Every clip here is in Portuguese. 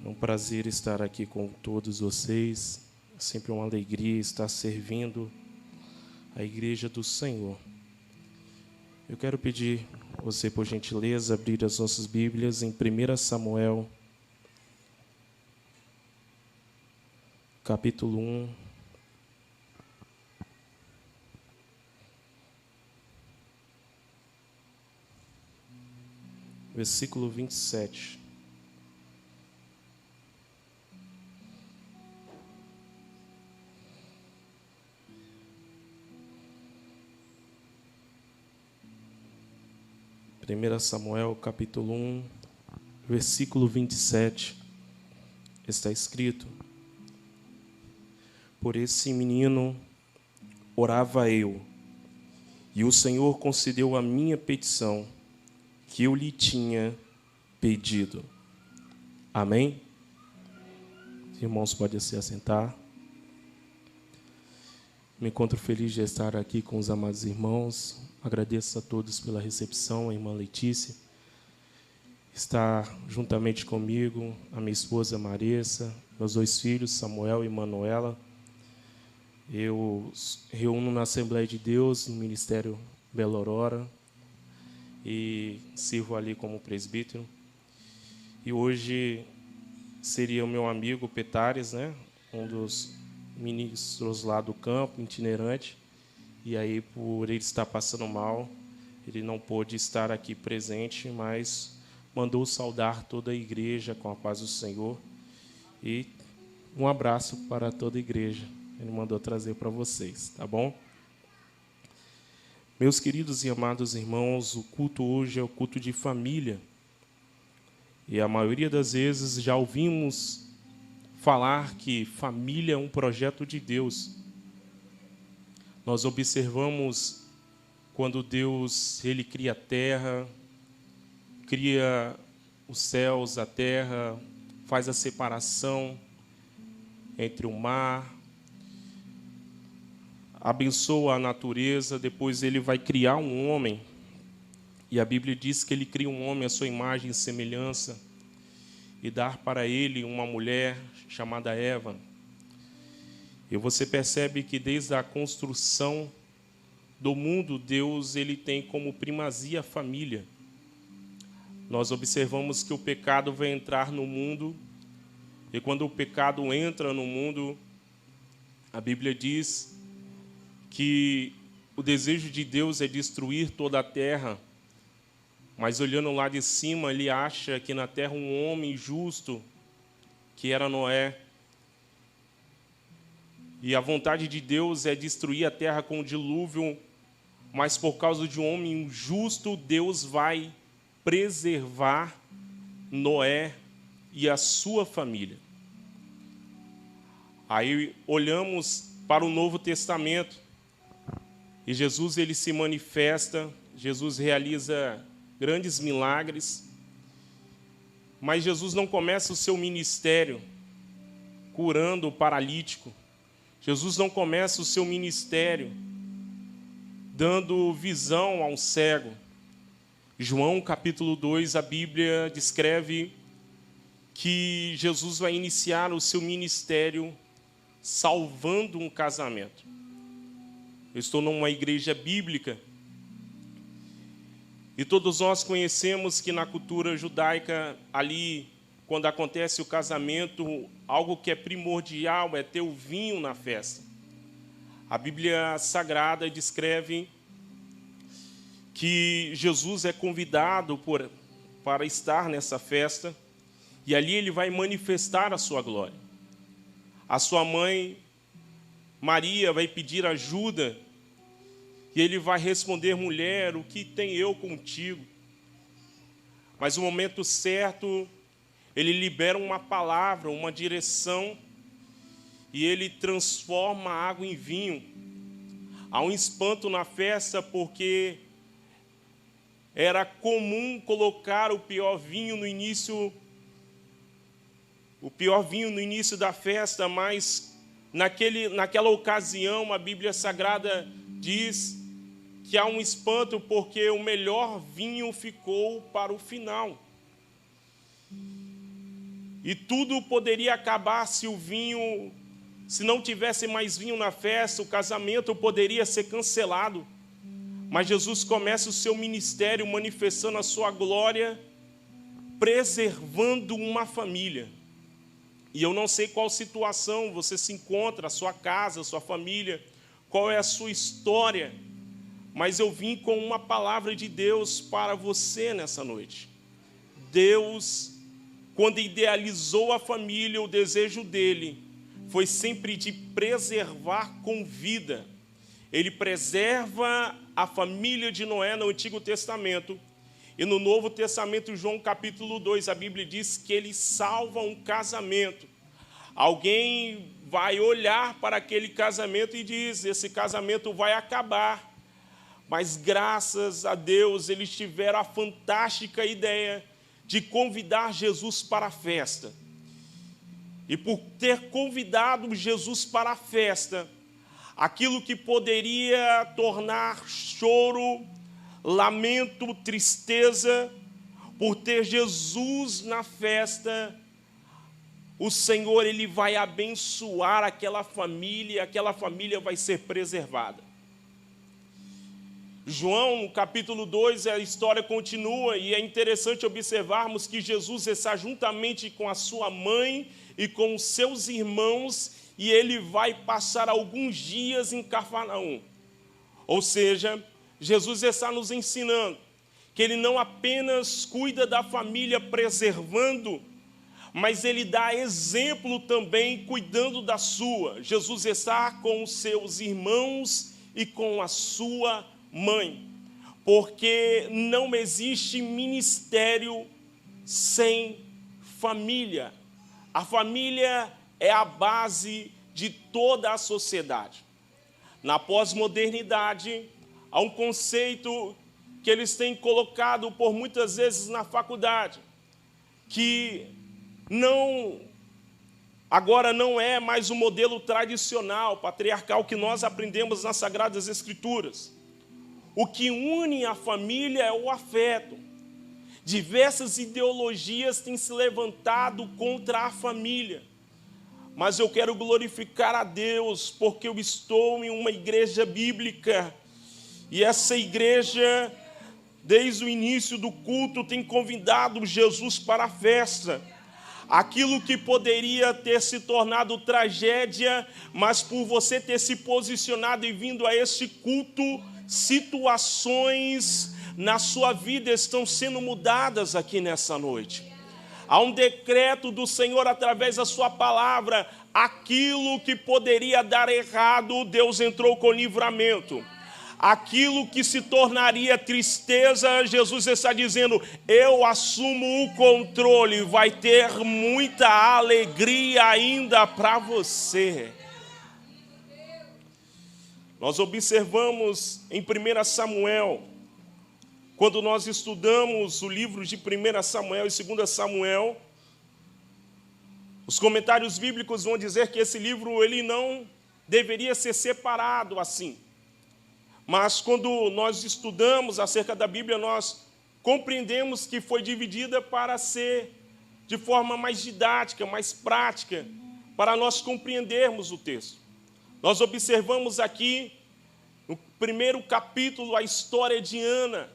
É um prazer estar aqui com todos vocês. É sempre uma alegria estar servindo a Igreja do Senhor. Eu quero pedir você, por gentileza, abrir as nossas Bíblias em 1 Samuel, capítulo 1. Versículo 27. Primeira Samuel, capítulo 1, versículo 27, está escrito: Por esse menino orava eu, e o Senhor concedeu a minha petição, que eu lhe tinha pedido. Amém? Irmãos, podem se assentar. Me encontro feliz de estar aqui com os amados irmãos. Agradeço a todos pela recepção. A irmã Letícia está juntamente comigo, a minha esposa Marissa, meus 2 filhos, Samuel e Manuela. Eu reúno na Assembleia de Deus, no Ministério Bela Aurora, e sirvo ali como presbítero. E hoje seria o meu amigo Petares, né? Um dos ministros lá do campo, itinerante. E aí, por ele estar passando mal, ele não pôde estar aqui presente, mas mandou saudar toda a igreja com a paz do Senhor. E um abraço para toda a igreja. Ele mandou trazer para vocês, tá bom? Meus queridos e amados irmãos, o culto hoje é o culto de família. E a maioria das vezes já ouvimos falar que família é um projeto de Deus. Nós observamos quando Deus ele cria a terra, cria os céus, a terra, faz a separação entre o mar, abençoa a natureza, depois ele vai criar um homem. E a Bíblia diz que ele cria um homem à sua imagem e semelhança e dar para ele uma mulher chamada Eva. E você percebe que desde a construção do mundo, Deus ele tem como primazia a família. Nós observamos que o pecado vai entrar no mundo, e quando o pecado entra no mundo, a Bíblia diz que o desejo de Deus é destruir toda a terra, mas olhando lá de cima, ele acha que na terra um homem justo, que era Noé. E a vontade de Deus é destruir a terra com o dilúvio, mas por causa de um homem justo, Deus vai preservar Noé e a sua família. Aí olhamos para o Novo Testamento e Jesus ele se manifesta, Jesus realiza grandes milagres, mas Jesus não começa o seu ministério curando o paralítico. Jesus não começa o seu ministério dando visão a um cego. João, capítulo 2, a Bíblia descreve que Jesus vai iniciar o seu ministério salvando um casamento. Eu estou numa igreja bíblica e todos nós conhecemos que na cultura judaica, ali, quando acontece o casamento, algo que é primordial é ter o vinho na festa. A Bíblia Sagrada descreve que Jesus é convidado para estar nessa festa e ali ele vai manifestar a sua glória. A sua mãe, Maria, vai pedir ajuda e ele vai responder: mulher, o que tenho eu contigo? Mas no momento certo, ele libera uma palavra, uma direção, e ele transforma a água em vinho. Há um espanto na festa, porque era comum colocar o pior vinho no início da festa, mas naquela ocasião a Bíblia Sagrada diz que há um espanto, porque o melhor vinho ficou para o final. e tudo poderia acabar se não tivesse mais vinho na festa, o casamento poderia ser cancelado. Mas Jesus começa o seu ministério manifestando a sua glória, preservando uma família. E eu não sei qual situação você se encontra, a sua casa, a sua família, qual é a sua história, mas eu vim com uma palavra de Deus para você nessa noite. Deus, quando idealizou a família, o desejo dele foi sempre de preservar com vida. Ele preserva a família de Noé no Antigo Testamento. E no Novo Testamento, João capítulo 2, a Bíblia diz que ele salva um casamento. Alguém vai olhar para aquele casamento e diz, esse casamento vai acabar. Mas graças a Deus, eles tiveram a fantástica ideia de convidar Jesus para a festa. E por ter convidado Jesus para a festa, aquilo que poderia tornar choro, lamento, tristeza, por ter Jesus na festa, o Senhor ele vai abençoar aquela família vai ser preservada. João, no capítulo 2, a história continua e é interessante observarmos que Jesus está juntamente com a sua mãe e com os seus irmãos e ele vai passar alguns dias em Cafarnaum. Ou seja, Jesus está nos ensinando que ele não apenas cuida da família preservando, mas ele dá exemplo também cuidando da sua. Jesus está com os seus irmãos e com a sua mãe, porque não existe ministério sem família. A família é a base de toda a sociedade. Na pós-modernidade, há um conceito que eles têm colocado por muitas vezes na faculdade, que agora não é mais o modelo tradicional, patriarcal, que nós aprendemos nas Sagradas Escrituras. O que une a família é o afeto. Diversas ideologias têm se levantado contra a família. Mas eu quero glorificar a Deus, porque eu estou em uma igreja bíblica. E essa igreja, desde o início do culto, tem convidado Jesus para a festa. Aquilo que poderia ter se tornado tragédia, mas por você ter se posicionado e vindo a esse culto, situações na sua vida estão sendo mudadas aqui nessa noite. Há um decreto do Senhor através da sua palavra. Aquilo que poderia dar errado, Deus entrou com livramento. Aquilo que se tornaria tristeza, Jesus está dizendo, eu assumo o controle, vai ter muita alegria ainda para você. Nós observamos em 1 Samuel, quando nós estudamos o livro de 1 Samuel e 2 Samuel, os comentários bíblicos vão dizer que esse livro ele não deveria ser separado assim. Mas quando nós estudamos acerca da Bíblia, nós compreendemos que foi dividida para ser de forma mais didática, mais prática, para nós compreendermos o texto. Nós observamos aqui, no primeiro capítulo, a história de Ana.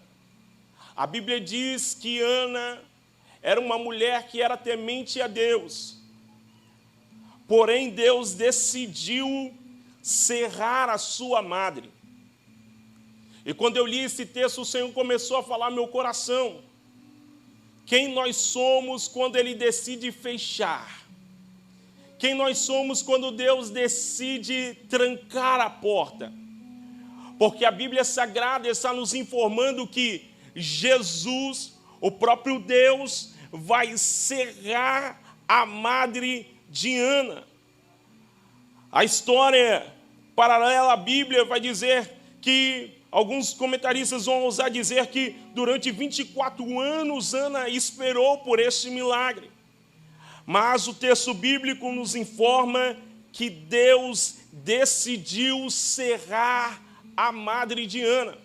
A Bíblia diz que Ana era uma mulher que era temente a Deus. Porém, Deus decidiu serrar a sua madre. E quando eu li esse texto, o Senhor começou a falar no meu coração. Quem nós somos quando Ele decide fechar? Quem nós somos quando Deus decide trancar a porta? Porque a Bíblia Sagrada está nos informando que Jesus, o próprio Deus, vai serrar a madre de Ana. A história paralela à Bíblia vai dizer que alguns comentaristas vão ousar dizer que durante 24 anos Ana esperou por este milagre. Mas o texto bíblico nos informa que Deus decidiu serrar a madre de Ana.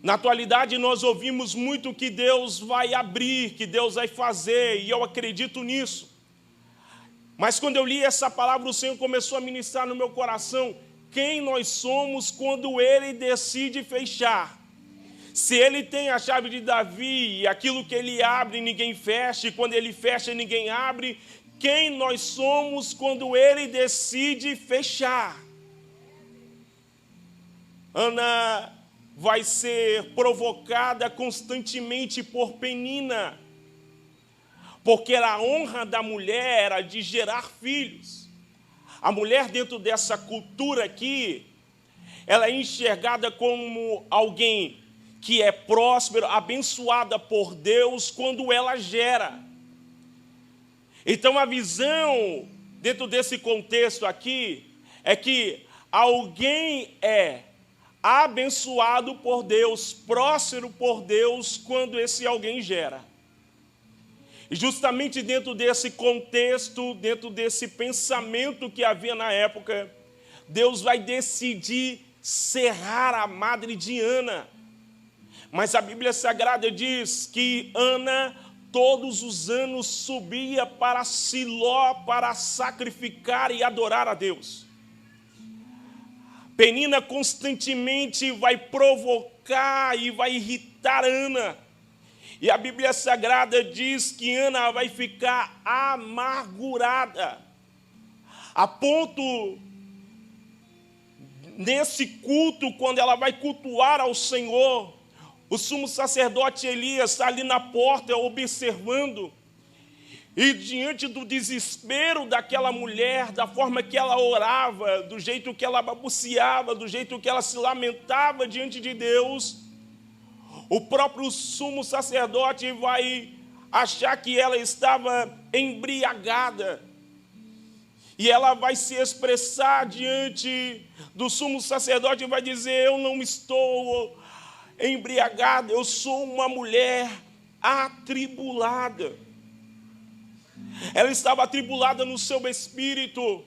Na atualidade nós ouvimos muito que Deus vai abrir, que Deus vai fazer, e eu acredito nisso. Mas quando eu li essa palavra, o Senhor começou a ministrar no meu coração quem nós somos quando Ele decide fechar. Se Ele tem a chave de Davi, e aquilo que Ele abre ninguém fecha, e quando Ele fecha ninguém abre, quem nós somos quando Ele decide fechar? Ana vai ser provocada constantemente por Penina, porque a honra da mulher era de gerar filhos. A mulher, dentro dessa cultura aqui, ela é enxergada como alguém que é próspero, abençoada por Deus quando ela gera. Então a visão, dentro desse contexto aqui, é que alguém é abençoado por Deus, próspero por Deus, quando esse alguém gera. E justamente dentro desse contexto, dentro desse pensamento que havia na época, Deus vai decidir serrar a madre de Ana. Mas a Bíblia Sagrada diz que Ana, todos os anos, subia para Siló para sacrificar e adorar a Deus. Penina constantemente vai provocar e vai irritar Ana. E a Bíblia Sagrada diz que Ana vai ficar amargurada, a ponto, nesse culto, quando ela vai cultuar ao Senhor, o sumo sacerdote Elias está ali na porta observando, e diante do desespero daquela mulher, da forma que ela orava, do jeito que ela balbuciava, do jeito que ela se lamentava diante de Deus, o próprio sumo sacerdote vai achar que ela estava embriagada. E ela vai se expressar diante do sumo sacerdote e vai dizer: eu não estou embriagada, eu sou uma mulher atribulada. Ela estava atribulada no seu espírito,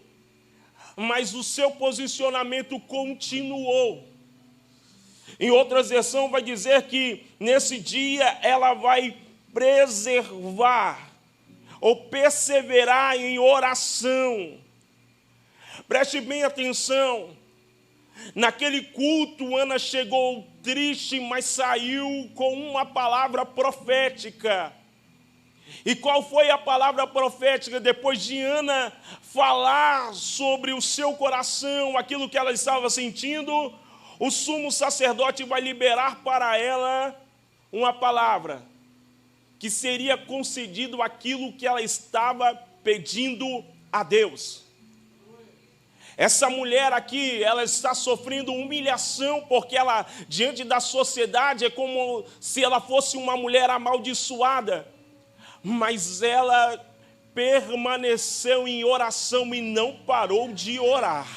mas o seu posicionamento continuou. Em outras versões vai dizer que nesse dia ela vai preservar ou perseverar em oração. Preste bem atenção. Naquele culto, Ana chegou triste, mas saiu com uma palavra profética. E qual foi a palavra profética? Depois de Ana falar sobre o seu coração, aquilo que ela estava sentindo, o sumo sacerdote vai liberar para ela uma palavra, que seria concedido aquilo que ela estava pedindo a Deus. Essa mulher aqui, ela está sofrendo humilhação, porque ela, diante da sociedade, é como se ela fosse uma mulher amaldiçoada. Mas ela permaneceu em oração e não parou de orar.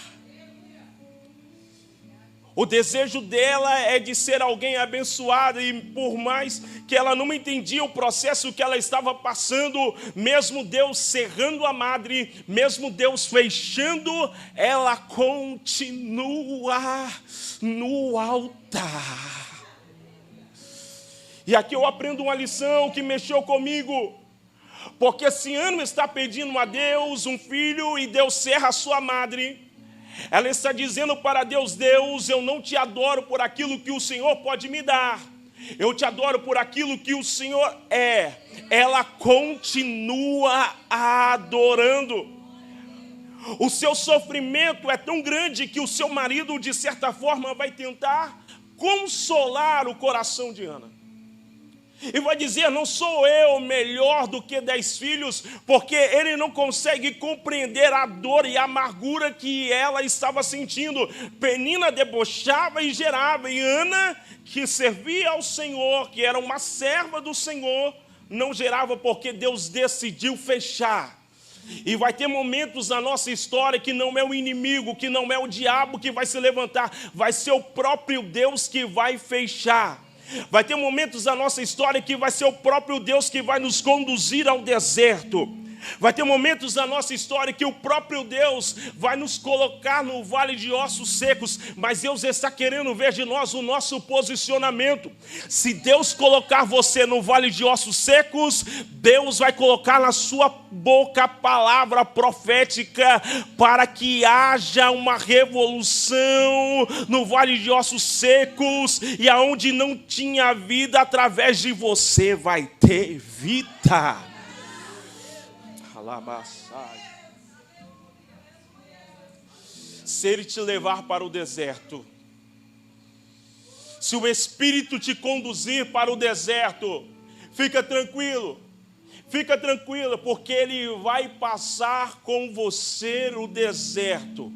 O desejo dela é de ser alguém abençoado, e por mais que ela não entendia o processo que ela estava passando, mesmo Deus cerrando a madre, mesmo Deus fechando, ela continua no altar. E aqui eu aprendo uma lição que mexeu comigo, porque se Ana está pedindo a Deus um filho e Deus cerra a sua madre, ela está dizendo para Deus: Deus, eu não te adoro por aquilo que o Senhor pode me dar, eu te adoro por aquilo que o Senhor é. Ela continua adorando. O seu sofrimento é tão grande que o seu marido, de certa forma, vai tentar consolar o coração de Ana. E vai dizer: não sou eu melhor do que 10 filhos, porque ele não consegue compreender a dor e a amargura que ela estava sentindo. Penina debochava e gerava, e Ana, que servia ao Senhor, que era uma serva do Senhor, não gerava, porque Deus decidiu fechar. E vai ter momentos na nossa história que não é o inimigo, que não é o diabo que vai se levantar, vai ser o próprio Deus que vai fechar. Vai ter momentos na nossa história que vai ser o próprio Deus que vai nos conduzir ao deserto. Vai ter momentos na nossa história que o próprio Deus vai nos colocar no vale de ossos secos, mas Deus está querendo ver de nós o nosso posicionamento. Se Deus colocar você no vale de ossos secos, Deus vai colocar na sua boca a palavra profética para que haja uma revolução no vale de ossos secos, e aonde não tinha vida, através de você vai ter vida. Se Ele te levar para o deserto, se o Espírito te conduzir para o deserto, fica tranquilo, porque Ele vai passar com você o deserto.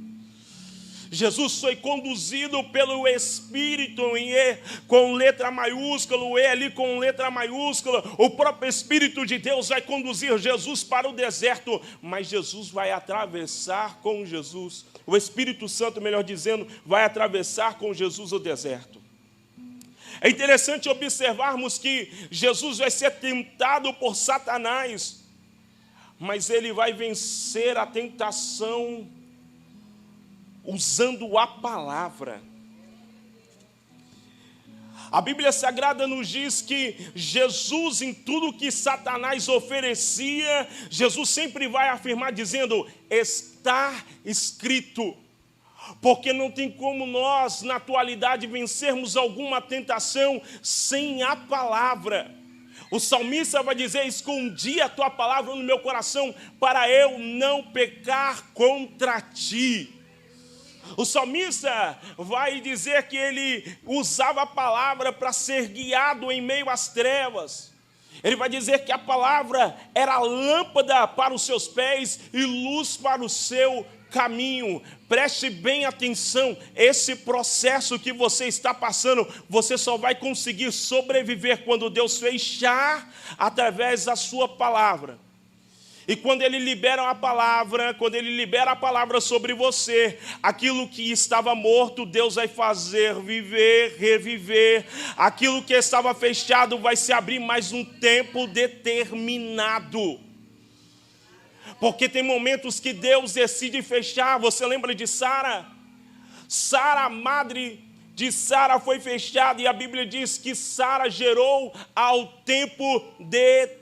Jesus foi conduzido pelo Espírito em E com letra maiúscula, o E ali com letra maiúscula. O próprio Espírito de Deus vai conduzir Jesus para o deserto, mas Jesus vai atravessar com Jesus. O Espírito Santo, melhor dizendo, vai atravessar com Jesus o deserto. É interessante observarmos que Jesus vai ser tentado por Satanás, mas ele vai vencer a tentação usando a palavra. A Bíblia Sagrada nos diz que Jesus, em tudo que Satanás oferecia, Jesus sempre vai afirmar dizendo: está escrito. Porque não tem como nós, na atualidade, vencermos alguma tentação sem a palavra. O salmista vai dizer: escondi a tua palavra no meu coração para eu não pecar contra ti. O salmista vai dizer que ele usava a palavra para ser guiado em meio às trevas. Ele vai dizer que a palavra era lâmpada para os seus pés e luz para o seu caminho. Preste bem atenção, esse processo que você está passando, você só vai conseguir sobreviver quando Deus fechar através da sua palavra. E quando Ele libera a palavra, quando Ele libera a palavra sobre você, aquilo que estava morto, Deus vai fazer viver, reviver. Aquilo que estava fechado vai se abrir mais um tempo determinado. Porque tem momentos que Deus decide fechar. Você lembra de Sara? Sara, a madre de Sara, foi fechada, e a Bíblia diz que Sara gerou ao tempo determinado.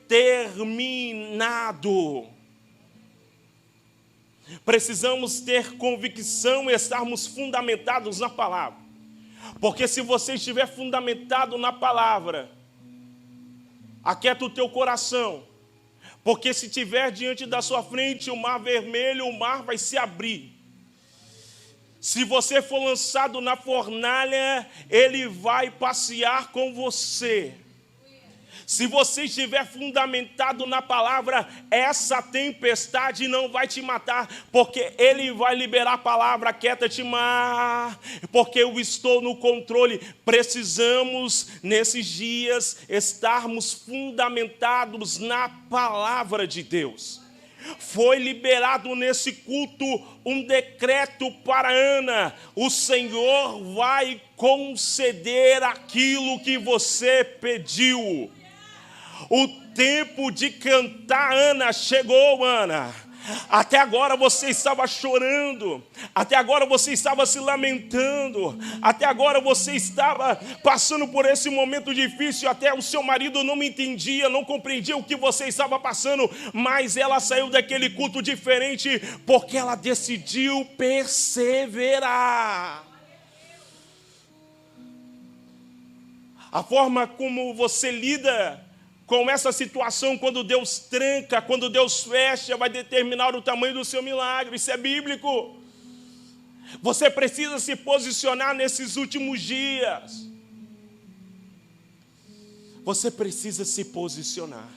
Precisamos ter convicção e estarmos fundamentados na palavra. Porque se você estiver fundamentado na palavra, aquieta o teu coração. Porque se tiver diante da sua frente o mar vermelho, o mar vai se abrir. Se você for lançado na fornalha, Ele vai passear com você. Se você estiver fundamentado na palavra, essa tempestade não vai te matar, porque Ele vai liberar a palavra: aquieta-te, mar, porque eu estou no controle. Precisamos, nesses dias, estarmos fundamentados na palavra de Deus. Foi liberado nesse culto um decreto para Ana: o Senhor vai conceder aquilo que você pediu. O tempo de cantar, Ana, chegou, Ana. Até agora você estava chorando, até agora você estava se lamentando, até agora você estava passando por esse momento difícil, até o seu marido não entendia, não compreendia o que você estava passando, mas ela saiu daquele culto diferente, porque ela decidiu perseverar. A forma como você lida com essa situação, quando Deus tranca, quando Deus fecha, vai determinar o tamanho do seu milagre. Isso é bíblico. Você precisa se posicionar nesses últimos dias. Você precisa se posicionar.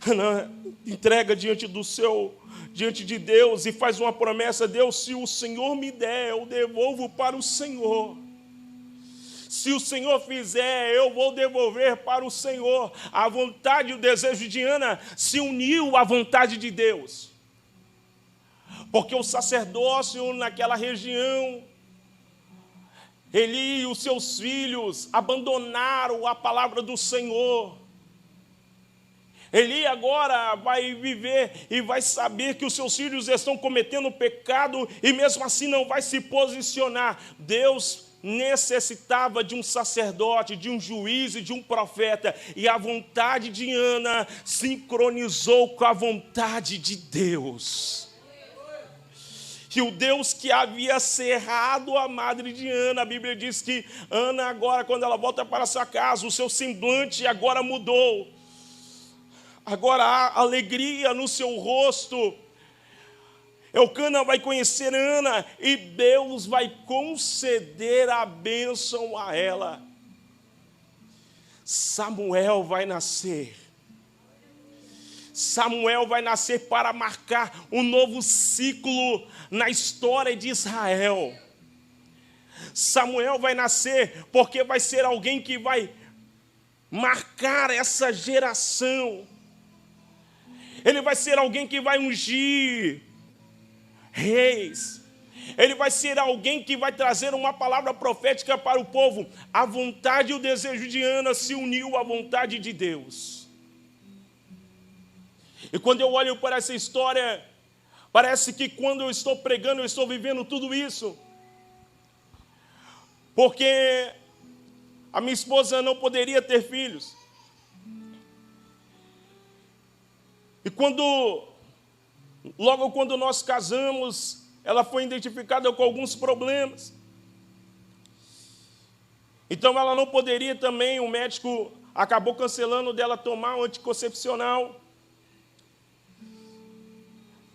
Ana entrega diante de Deus e faz uma promessa: Deus, se o Senhor me der, eu devolvo para o Senhor. Se o Senhor fizer, eu vou devolver para o Senhor. A vontade e o desejo de Ana se uniu à vontade de Deus. Porque o sacerdócio naquela região, Eli e os seus filhos abandonaram a palavra do Senhor. Eli agora vai viver e vai saber que os seus filhos estão cometendo pecado e mesmo assim não vai se posicionar. Deus necessitava de um sacerdote, de um juiz e de um profeta. E a vontade de Ana sincronizou com a vontade de Deus. E o Deus que havia cerrado a madre de Ana, a Bíblia diz que Ana agora, quando ela volta para sua casa, o seu semblante agora mudou. Agora há alegria no seu rosto. Eucana vai conhecer Ana e Deus vai conceder a bênção a ela. Samuel vai nascer. Samuel vai nascer para marcar um novo ciclo na história de Israel. Samuel vai nascer porque vai ser alguém que vai marcar essa geração. Ele vai ser alguém que vai ungir reis. Ele vai ser alguém que vai trazer uma palavra profética para o povo. A vontade e o desejo de Ana se uniu à vontade de Deus. E quando eu olho para essa história, parece que quando eu estou pregando, eu estou vivendo tudo isso. Porque a minha esposa não poderia ter filhos. E logo quando nós casamos, ela foi identificada com alguns problemas. Então ela não poderia também, o médico acabou cancelando dela tomar um anticoncepcional.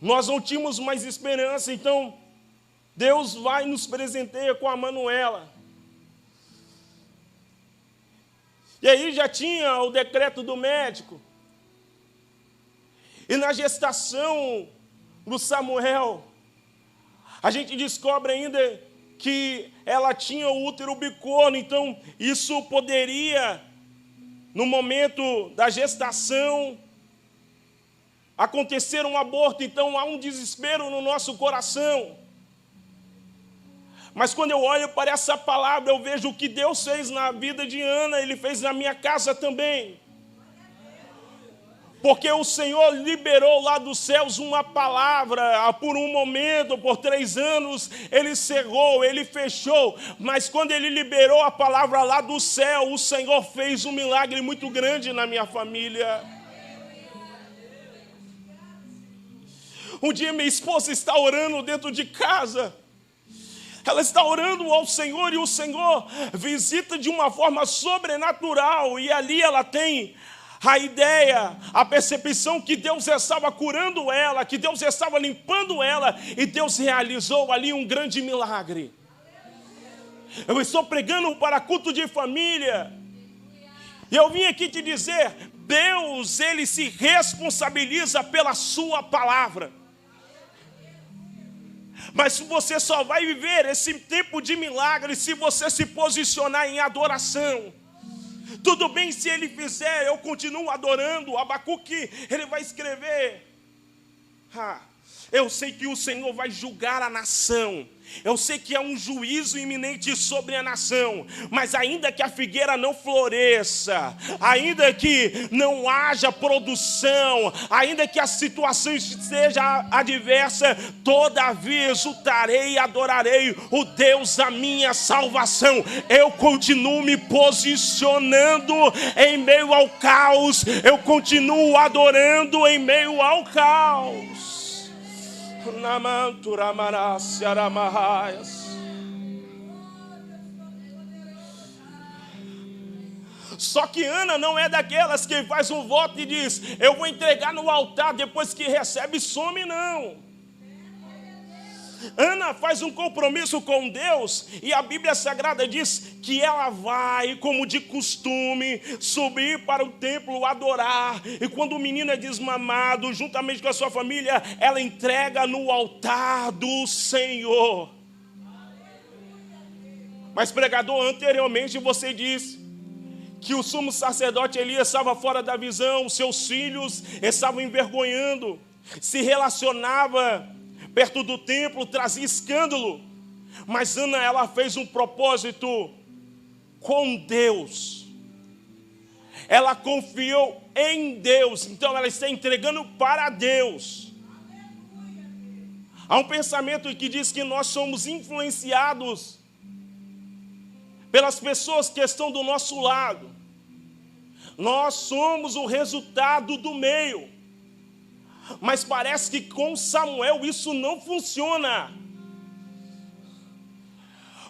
Nós não tínhamos mais esperança, então Deus vai nos presentear com a Manuela. E aí já tinha o decreto do médico. E na gestação do Samuel, a gente descobre ainda que ela tinha o útero bicorno, então isso poderia, no momento da gestação, acontecer um aborto, então há um desespero no nosso coração. Mas quando eu olho para essa palavra, eu vejo o que Deus fez na vida de Ana, Ele fez na minha casa também. Porque o Senhor liberou lá dos céus uma palavra, por um momento, por 3 anos, Ele cerrou, Ele fechou. Mas quando Ele liberou a palavra lá do céu, o Senhor fez um milagre muito grande na minha família. Um dia minha esposa está orando dentro de casa. Ela está orando ao Senhor e o Senhor visita de uma forma sobrenatural. E ali ela tem a ideia, a percepção que Deus estava curando ela, que Deus estava limpando ela, e Deus realizou ali um grande milagre. Eu estou pregando para culto de família, e eu vim aqui te dizer, Deus, Ele se responsabiliza pela sua palavra. Mas você só vai viver esse tempo de milagre se você se posicionar em adoração. Tudo bem se ele fizer, eu continuo adorando. Abacuque, ele vai escrever. Eu sei que o Senhor vai julgar a nação. Eu sei que há um juízo iminente sobre a nação. Mas ainda que a figueira não floresça, ainda que não haja produção, ainda que a situação esteja adversa, todavia exultarei e adorarei o Deus da minha salvação. Eu continuo me posicionando em meio ao caos. Eu continuo adorando em meio ao caos. Só que Ana não é daquelas que faz um voto e diz, eu vou entregar no altar, depois que recebe some, não. Ana faz um compromisso com Deus e a Bíblia Sagrada diz que ela vai, como de costume, subir para o templo adorar. E quando o menino é desmamado, juntamente com a sua família, ela entrega no altar do Senhor. Mas pregador, anteriormente você disse que o sumo sacerdote Elias estava fora da visão, seus filhos estavam envergonhando, se relacionava perto do templo, trazia escândalo. Mas Ana, ela fez um propósito com Deus. ela confiou em Deus, então ela está entregando para Deus. Há um pensamento que diz que nós somos influenciados pelas pessoas que estão do nosso lado. Nós somos o resultado do meio. Mas parece que com Samuel isso não funciona.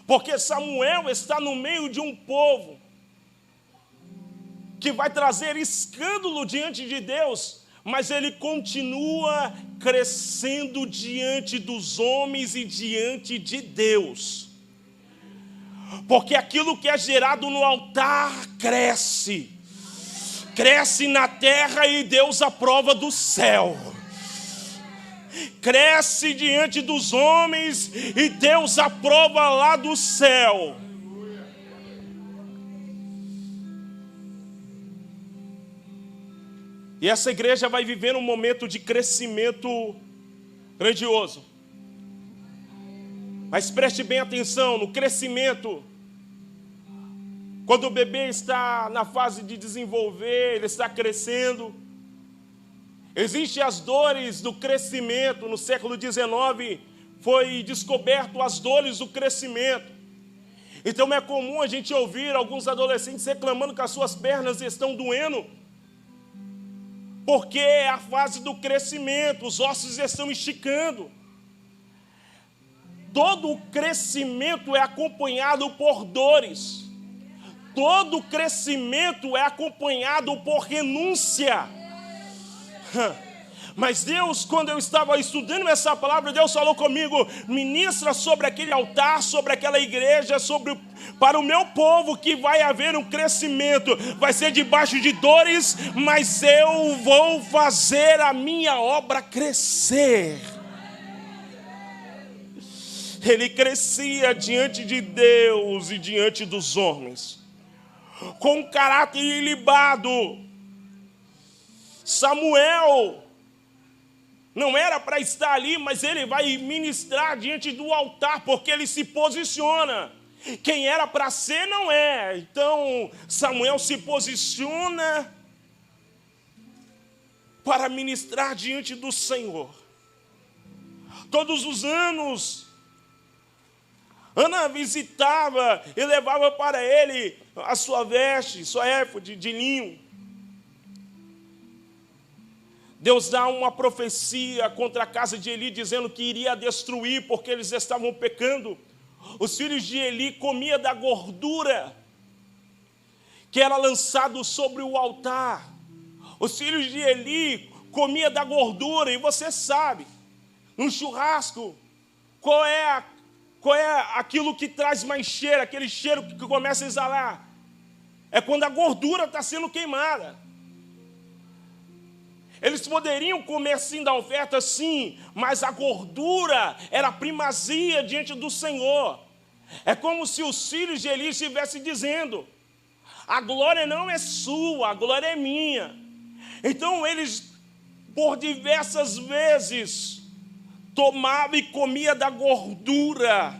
Porque Samuel está no meio de um povo que vai trazer escândalo diante de Deus, mas ele continua crescendo diante dos homens e diante de Deus. Porque aquilo que é gerado no altar cresce. Cresce na terra e Deus aprova do céu. Cresce diante dos homens e Deus aprova lá do céu. E essa igreja vai viver um momento de crescimento grandioso. Mas preste bem atenção no crescimento. Quando o bebê está na fase de desenvolver, ele está crescendo. Existem as dores do crescimento. No século XIX foi descoberto as dores do crescimento. Então é comum a gente ouvir alguns adolescentes reclamando que as suas pernas estão doendo, porque é a fase do crescimento, os ossos estão esticando. Todo o crescimento é acompanhado por dores. Todo crescimento é acompanhado por renúncia. Mas Deus, quando eu estava estudando essa palavra, Deus falou comigo: ministra sobre aquele altar, sobre aquela igreja, para o meu povo que vai haver um crescimento. Vai ser debaixo de dores, mas eu vou fazer a minha obra crescer. Ele crescia diante de Deus e diante dos homens, com um caráter ilibado. Samuel não era para estar ali, mas ele vai ministrar diante do altar, porque ele se posiciona. Quem era para ser, não é. Então, Samuel se posiciona para ministrar diante do Senhor. Todos os anos, Ana visitava e levava para ele a sua veste, sua éfode de linho. Deus dá uma profecia contra a casa de Eli, dizendo que iria destruir, porque eles estavam pecando. Os filhos de Eli comiam da gordura que era lançado sobre o altar. Os filhos de Eli comiam da gordura, e você sabe, no churrasco, qual é aquilo que traz mais cheiro, aquele cheiro que começa a exalar? É quando a gordura está sendo queimada. Eles poderiam comer sim da oferta, sim, mas a gordura era primazia diante do Senhor. É como se os filhos de Eli estivessem dizendo: a glória não é sua, a glória é minha. Então eles, por diversas vezes, tomavam e comiam da gordura.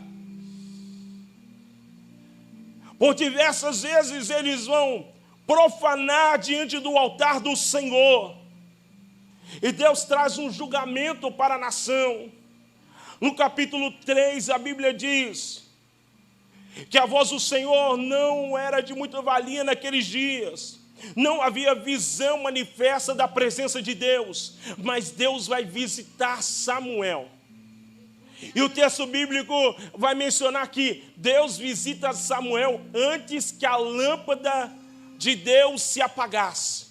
Por diversas vezes eles vão profanar diante do altar do Senhor. E Deus traz um julgamento para a nação. No capítulo 3, a Bíblia diz que a voz do Senhor não era de muita valia naqueles dias. Não havia visão manifesta da presença de Deus. Mas Deus vai visitar Samuel. E o texto bíblico vai mencionar que Deus visita Samuel antes que a lâmpada de Deus se apagasse.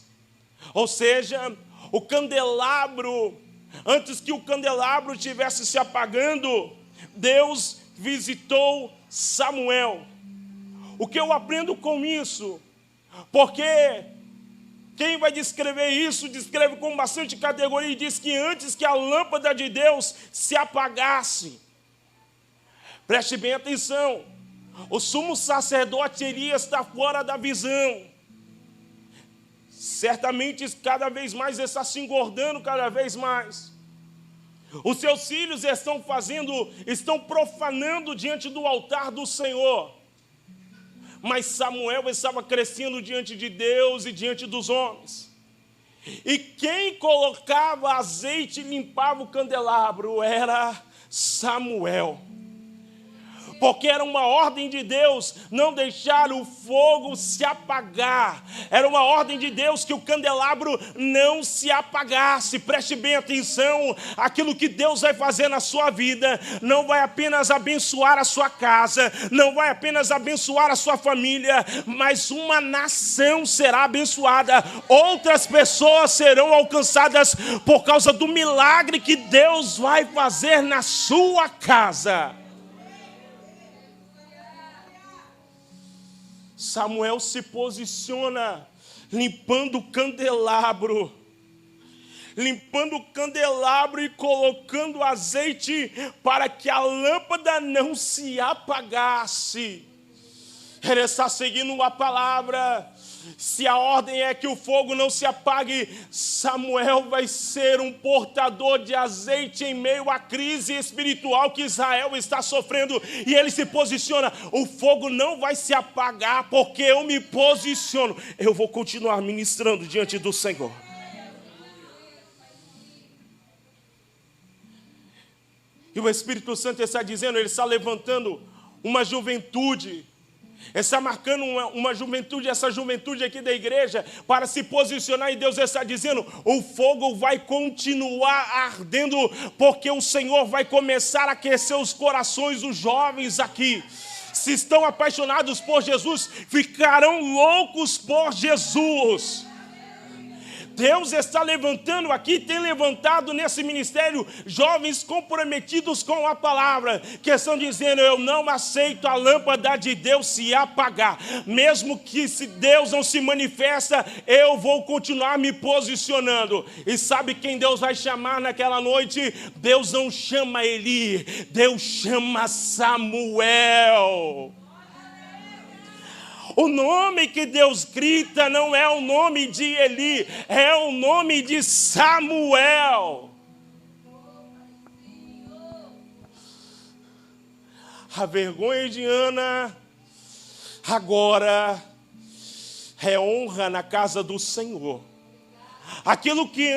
Ou seja, o candelabro, antes que o candelabro estivesse se apagando, Deus visitou Samuel. O que eu aprendo com isso? Porque quem vai descrever isso, descreve com bastante categoria e diz que antes que a lâmpada de Deus se apagasse. Preste bem atenção, o sumo sacerdote iria estar fora da visão. Certamente cada vez mais está se engordando cada vez mais. Os seus filhos estão profanando diante do altar do Senhor. mas Samuel estava crescendo diante de Deus e diante dos homens. E quem colocava azeite e limpava o candelabro era Samuel. Porque era uma ordem de Deus não deixar o fogo se apagar. Era uma ordem de Deus que o candelabro não se apagasse. Preste bem atenção, aquilo que Deus vai fazer na sua vida não vai apenas abençoar a sua casa, não vai apenas abençoar a sua família, mas uma nação será abençoada. Outras pessoas serão alcançadas por causa do milagre que Deus vai fazer na sua casa. Samuel se posiciona limpando o candelabro e colocando azeite para que a lâmpada não se apagasse. Ele está seguindo a palavra. Se a ordem é que o fogo não se apague, Samuel vai ser um portador de azeite em meio à crise espiritual que Israel está sofrendo. E ele se posiciona: o fogo não vai se apagar porque eu me posiciono. Eu vou continuar ministrando diante do Senhor. E o Espírito Santo está dizendo, ele está levantando uma juventude, está marcando uma juventude, essa juventude aqui da igreja, para se posicionar, e Deus está dizendo: o fogo vai continuar ardendo, porque o Senhor vai começar a aquecer os corações dos jovens aqui. Se estão apaixonados por Jesus, ficarão loucos por Jesus. Deus está levantando aqui, tem levantado nesse ministério jovens comprometidos com a palavra, que estão dizendo: eu não aceito a lâmpada de Deus se apagar. Mesmo que se Deus não se manifesta, eu vou continuar me posicionando. E sabe quem Deus vai chamar naquela noite? Deus não chama Eli, Deus chama Samuel. O nome que Deus grita não é o nome de Eli, é o nome de Samuel. A vergonha de Ana agora é honra na casa do Senhor. Aquilo que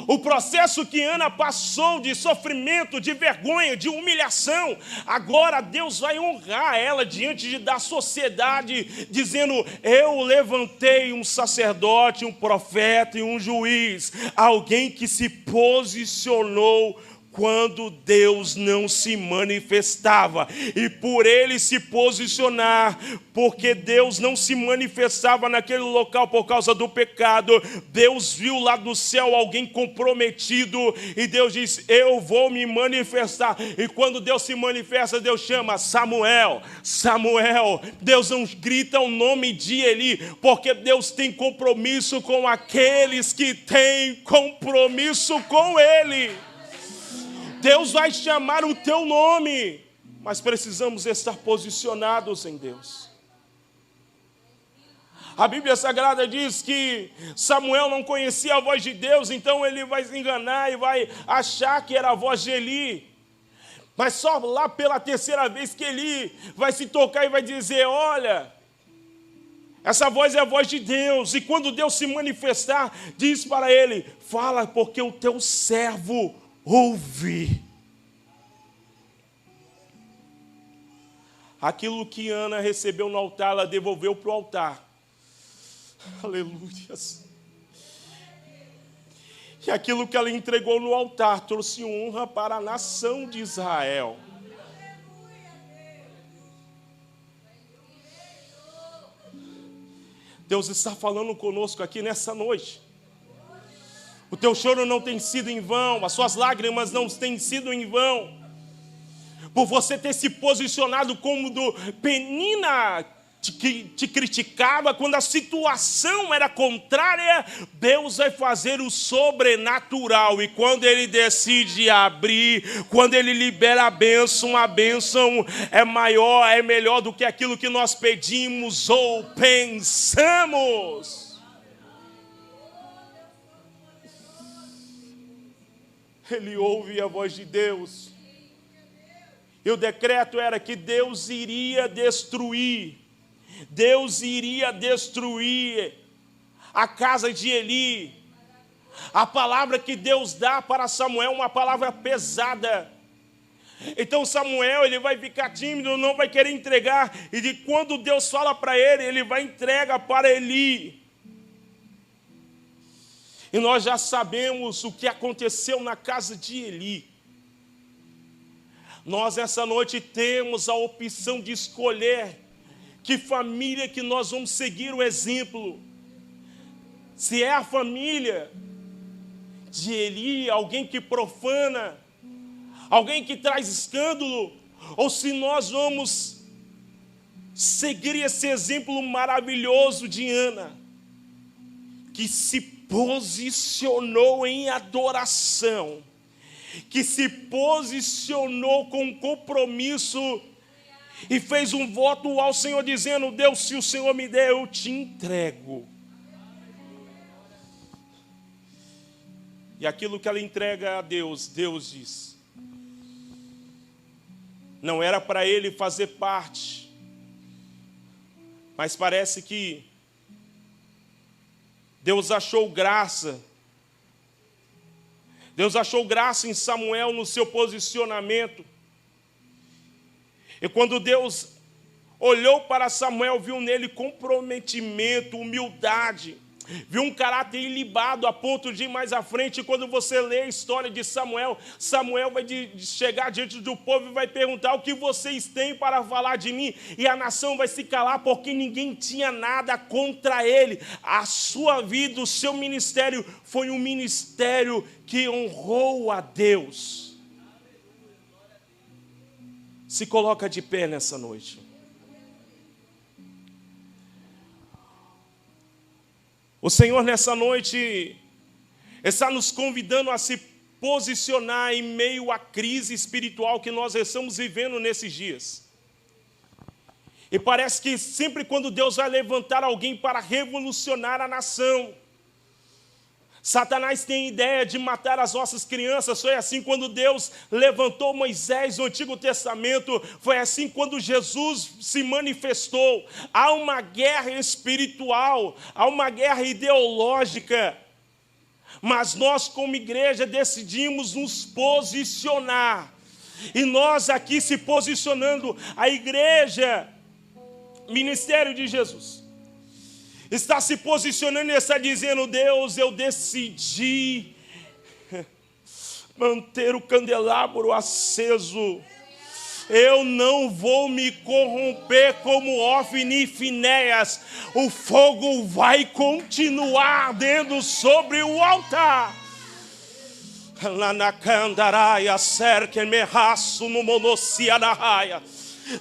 o processo que Ana passou de sofrimento, de vergonha, de humilhação, agora Deus vai honrar ela diante da sociedade, dizendo: eu levantei um sacerdote, um profeta e um juiz, alguém que se posicionou quando Deus não se manifestava. E por ele se posicionar, porque Deus não se manifestava naquele local por causa do pecado, Deus viu lá do céu alguém comprometido, e Deus diz: eu vou me manifestar. E quando Deus se manifesta, Deus chama Samuel, Samuel. Deus não grita o nome de Eli, porque Deus tem compromisso com aqueles que têm compromisso com Ele. Deus vai chamar o teu nome, mas precisamos estar posicionados em Deus. A Bíblia Sagrada diz que Samuel não conhecia a voz de Deus, então ele vai se enganar e vai achar que era a voz de Eli. Mas só lá pela terceira vez que Eli vai se tocar e vai dizer: olha, essa voz é a voz de Deus. E quando Deus se manifestar, diz para ele: fala, porque o teu servo ouve. Aquilo que Ana recebeu no altar, ela devolveu para o altar. Aleluias. E aquilo que ela entregou no altar trouxe honra para a nação de Israel. Deus está falando conosco aqui nessa noite. O teu choro não tem sido em vão, as suas lágrimas não têm sido em vão. Por você ter se posicionado como Penina te criticava, quando a situação era contrária, Deus vai fazer o sobrenatural. E quando Ele decide abrir, quando Ele libera a bênção é maior, é melhor do que aquilo que nós pedimos ou pensamos. Ele ouve a voz de Deus. E o decreto era que Deus iria destruir Deus iria destruir a casa de Eli. A palavra que Deus dá para Samuel é uma palavra pesada. Então Samuel, ele vai ficar tímido, não vai querer entregar. E quando Deus fala para ele, ele vai entregar para Eli. E nós já sabemos o que aconteceu na casa de Eli. Nós essa noite temos a opção de escolher que família que nós vamos seguir o exemplo. Se é a família de Eli, alguém que profana, alguém que traz escândalo, ou se nós vamos seguir esse exemplo maravilhoso de Ana, que se posicionou em adoração, que se posicionou com compromisso e fez um voto ao Senhor dizendo: Deus, se o Senhor me der, eu te entrego. E aquilo que ela entrega a Deus, Deus diz, não era para ele fazer parte, mas parece que Deus achou graça. Deus achou graça em Samuel no seu posicionamento. E quando Deus olhou para Samuel, viu nele comprometimento, humildade, viu um caráter ilibado a ponto de ir mais à frente. Quando você lê a história de Samuel, Samuel vai chegar diante do povo e vai perguntar: o que vocês têm para falar de mim? E a nação vai se calar, porque ninguém tinha nada contra ele. A sua vida, o seu ministério foi um ministério que honrou a Deus. Se coloca de pé nessa noite. O Senhor nessa noite está nos convidando a se posicionar em meio à crise espiritual que nós estamos vivendo nesses dias. E parece que sempre quando Deus vai levantar alguém para revolucionar a nação, Satanás tem a ideia de matar as nossas crianças. Foi assim quando Deus levantou Moisés no Antigo Testamento. Foi assim quando Jesus se manifestou. Há uma guerra espiritual, há uma guerra ideológica. Mas nós, como igreja, decidimos nos posicionar. E nós aqui se posicionando, a igreja, ministério de Jesus, está se posicionando e está dizendo: Deus, eu decidi manter o candelabro aceso. Eu não vou me corromper como Ofni e Finéias. O fogo vai continuar ardendo sobre o altar. Lá na candaraia, cerca me raço no monossianaraia.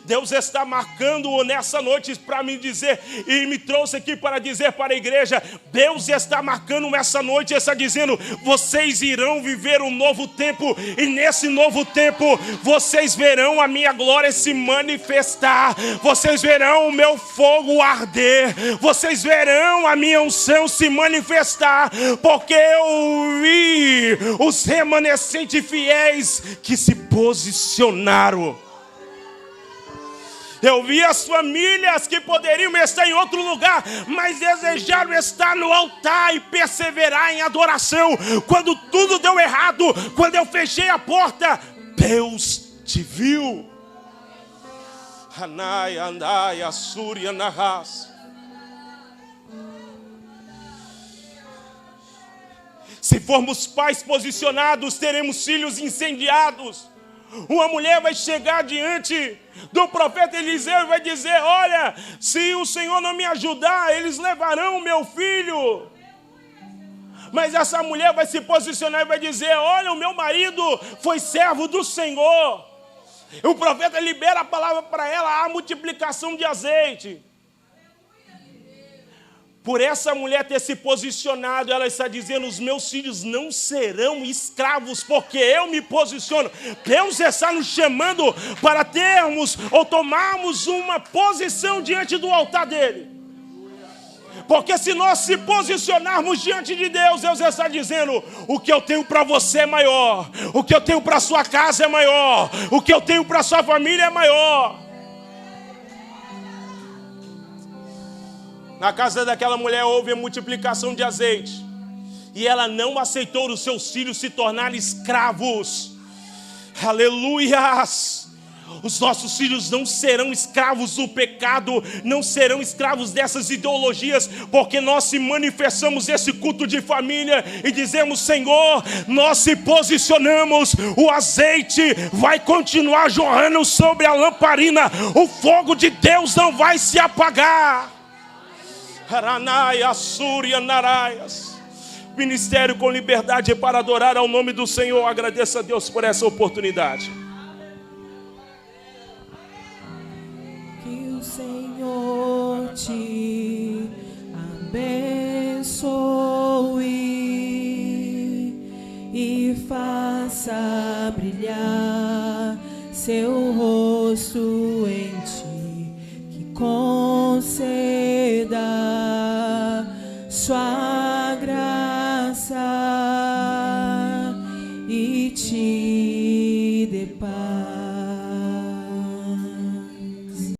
Deus está marcando nessa noite para me dizer, e me trouxe aqui para dizer para a igreja: Deus está marcando nessa noite, está dizendo: vocês irão viver um novo tempo, e nesse novo tempo vocês verão a minha glória se manifestar, vocês verão o meu fogo arder, vocês verão a minha unção se manifestar, porque eu vi os remanescentes fiéis que se posicionaram. Eu vi as famílias que poderiam estar em outro lugar, mas desejaram estar no altar e perseverar em adoração. Quando tudo deu errado, quando eu fechei a porta, Deus te viu. Hanai, andai, assúria, narras. Se formos pais posicionados, teremos filhos incendiados. Uma mulher vai chegar diante do profeta Eliseu e vai dizer: olha, se o Senhor não me ajudar, eles levarão o meu filho. Mas essa mulher vai se posicionar e vai dizer: olha, o meu marido foi servo do Senhor. E o profeta libera a palavra para ela: a multiplicação de azeite. Por essa mulher ter se posicionado, ela está dizendo: os meus filhos não serão escravos, porque eu me posiciono. Deus está nos chamando para termos ou tomarmos uma posição diante do altar dele. Porque se nós se posicionarmos diante de Deus, Deus está dizendo: o que eu tenho para você é maior, o que eu tenho para sua casa é maior, o que eu tenho para sua família é maior. Na casa daquela mulher houve a multiplicação de azeite. E ela não aceitou os seus filhos se tornarem escravos. Aleluias! Os nossos filhos não serão escravos do pecado, não serão escravos dessas ideologias, porque nós se manifestamos esse culto de família e dizemos: Senhor, nós se posicionamos, o azeite vai continuar jorrando sobre a lamparina, o fogo de Deus não vai se apagar. Ministério com liberdade para adorar ao nome do Senhor. Agradeço a Deus por essa oportunidade. Que o Senhor te abençoe e faça brilhar seu rosto em ti, que conceda sua